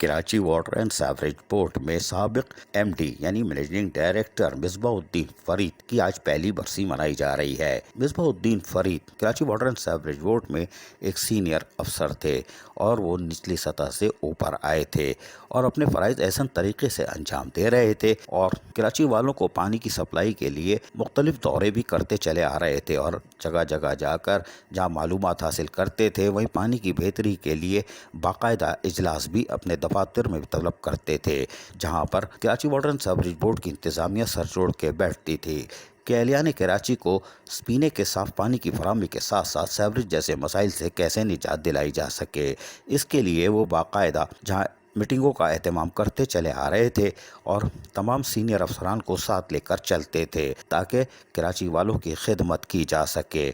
Karachi water and sewerage board میں سابق M D یعنی مینیجنگ ڈائریکٹر مصباح الدین فرید کی آج پہلی برسی منائی جا رہی ہے۔ Misbah Uddin Farid Karachi water and sewerage board میں ایک سینئر افسر تھے اور وہ نچلی سطح سے اوپر آئے تھے اور اپنے فرائض احسن طریقے سے انجام دے رہے تھے اور کراچی والوں کو پانی کی سپلائی کے لیے مختلف دورے بھی کرتے چلے آ رہے تھے اور جگہ جگہ جا کر جہاں معلومات حاصل کرتے تھے وہیں پانی کی بہتری کے لیے باقاعدہ اجلاس بھی اپنے دفاتر میں طلب کرتے تھے، جہاں پر Karachi water and sewerage board کی انتظامیہ سر جوڑ کے بیٹھتی تھی کہ اہلیان کراچی کو پینے کے صاف پانی کی فراہمی کے ساتھ ساتھ سیوریج جیسے مسائل سے کیسے نجات دلائی جا سکے۔ اس کے لیے وہ باقاعدہ جہاں میٹنگوں کا اہتمام کرتے چلے آ رہے تھے اور تمام سینئر افسران کو ساتھ لے کر چلتے تھے تاکہ کراچی والوں کی خدمت کی جا سکے۔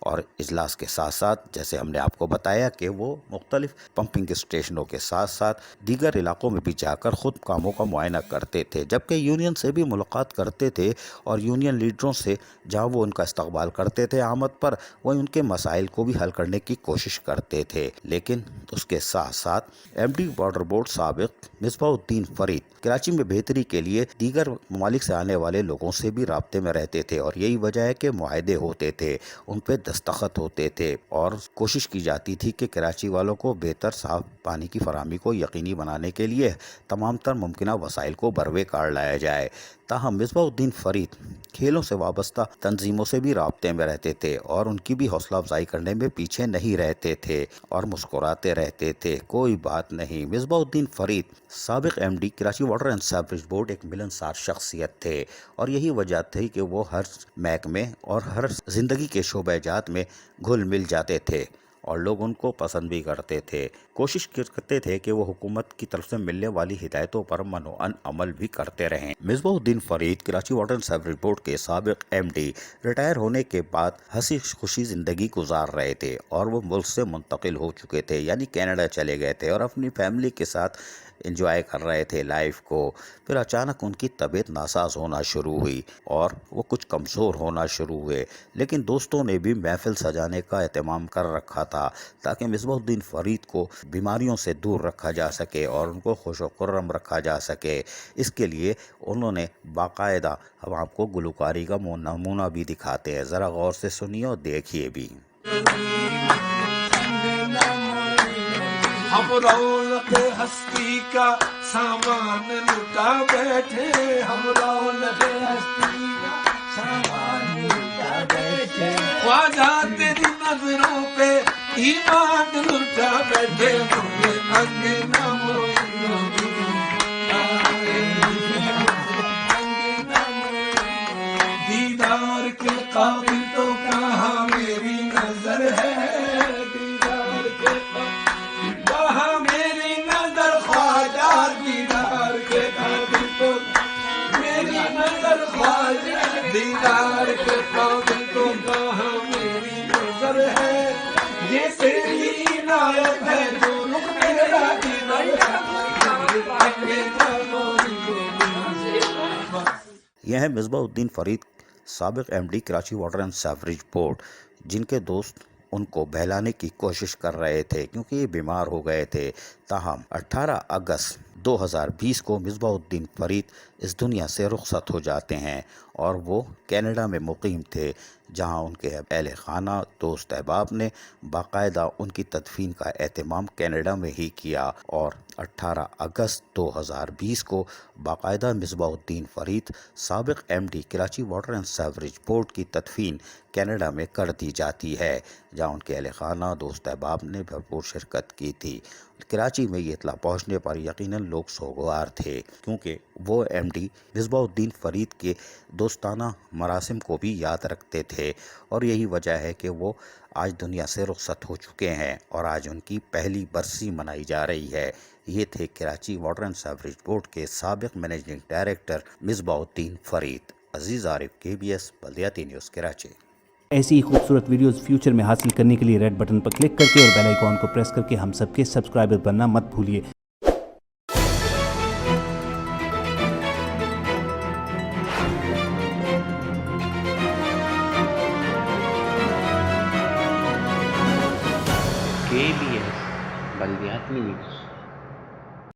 اور اجلاس کے ساتھ ساتھ جیسے ہم نے آپ کو بتایا کہ وہ مختلف پمپنگ اسٹیشنوں کے ساتھ ساتھ دیگر علاقوں میں بھی جا کر خود کاموں کا معائنہ کرتے تھے، جبکہ یونین سے بھی ملاقات کرتے تھے اور یونین لیڈروں سے جہاں وہ ان کا استقبال کرتے تھے آمد پر، وہ ان کے مسائل کو بھی حل کرنے کی کوشش کرتے تھے۔ لیکن اس کے ساتھ ساتھ ایم ڈی واٹر بورڈ سابق مصباح الدین فرید کراچی میں بہتری کے لیے دیگر ممالک سے آنے والے لوگوں سے بھی رابطے میں رہتے تھے اور یہی وجہ ہے کہ معاہدے ہوتے تھے، ان پہ دستخط ہوتے تھے اور کوشش کی جاتی تھی کہ کراچی والوں کو بہتر صاف پانی کی فراہمی کو یقینی بنانے کے لیے تمام تر ممکنہ وسائل کو بروے کار لایا جائے۔ تاہم مصباح الدین فرید کھیلوں سے وابستہ تنظیموں سے بھی رابطے میں رہتے تھے اور ان کی بھی حوصلہ افزائی کرنے میں پیچھے نہیں رہتے تھے اور مسکراتے رہتے تھے، کوئی بات نہیں۔ مصباح الدین فرید سابق M D Karachi water and sewerage board ایک ملنسار شخصیت تھے اور یہی وجہ تھی کہ وہ ہر محکمے اور ہر زندگی کے شعبہ جات میں گھل مل جاتے تھے اور لوگ ان کو پسند بھی کرتے تھے۔ کوشش کرتے تھے کہ وہ حکومت کی طرف سے ملنے والی ہدایتوں پر منوعن عمل بھی کرتے رہیں۔ Misbah Uddin Farid Karachi water and sewerage board کے سابق ایم ڈی ریٹائر ہونے کے بعد ہنسی خوشی زندگی گزار رہے تھے اور وہ ملک سے منتقل ہو چکے تھے، یعنی کینیڈا چلے گئے تھے اور اپنی فیملی کے ساتھ انجوائے کر رہے تھے لائف کو۔ پھر اچانک ان کی طبیعت ناساز ہونا شروع ہوئی اور وہ کچھ کمزور ہونا شروع ہوئے، لیکن دوستوں نے بھی محفل سجانے کا اہتمام کر رکھا تھا تاکہ مصباح الدین فرید کو بیماریوں سے دور رکھا جا سکے اور ان کو خوش و خرم رکھا جا سکے۔ اس کے لیے انہوں نے باقاعدہ، ہم آپ کو گلوکاری کا نمونہ بھی دکھاتے ہیں، ذرا غور سے سنیے اور دیکھیے بھی۔ ہم رونق ہستی کا سامان لٹا بیٹھے، ہم رونق ہستی کا سامان لٹا بیٹھے، خواجہ تیری نظروں پہ ایمان لٹا بیٹھے، مجھے انگنا دیدار کے قابل تو کہاں میری نظر ہے، دیدار کے کہاں میری نظر، خواجہ دیدار کے قابل تو میری نظر، خواجہ دیدار کے قابل تو کہاں میری نظر ہے، یہ تیری عنایت ہے جو رخ میرا دیدار ہے۔ یہ ہے مصباح الدین فرید سابق M D Karachi water and sewerage board, جن کے دوست ان کو بہلانے کی کوشش کر رہے تھے کیونکہ یہ بیمار ہو گئے تھے۔ تاہم 18 اگست 2020 کو مصباح الدین فرید اس دنیا سے رخصت ہو جاتے ہیں اور وہ کینیڈا میں مقیم تھے، جہاں ان کے اہل خانہ دوست احباب نے باقاعدہ ان کی تدفین کا اہتمام کینیڈا میں ہی کیا اور 18 اگست 2020 کو باقاعدہ مصباح الدین فرید سابق M D Karachi water and sewerage board کی تدفین کینیڈا میں کر دی جاتی ہے، جہاں ان کے اہل خانہ دوست احباب نے بھرپور شرکت کی تھی۔ کراچی میں یہ اطلاع پہنچنے پر یقیناً لوگ سوگوار تھے کیونکہ وہ ایم ڈی مصباح الدین فرید کے دوستانہ مراسم کو بھی یاد رکھتے تھے اور یہی وجہ ہے کہ وہ آج دنیا سے رخصت ہو چکے ہیں اور آج ان کی پہلی برسی منائی جا رہی ہے۔ یہ تھے Karachi water and sewerage board کے سابق مینیجنگ ڈائریکٹر مصباح الدین فرید۔ عزیز عارف، KBS بلدیاتی نیوز کراچی۔ ایسی ہی خوبصورت ویڈیوز فیوچر میں حاصل کرنے کے لیے ریڈ بٹن پر کلک کر کے اور بیل آئیکن کو پریس کر کے ہم سب کے سبسکرائبر بننا مت بھولیے۔ KBS بلدیاتی نیوز۔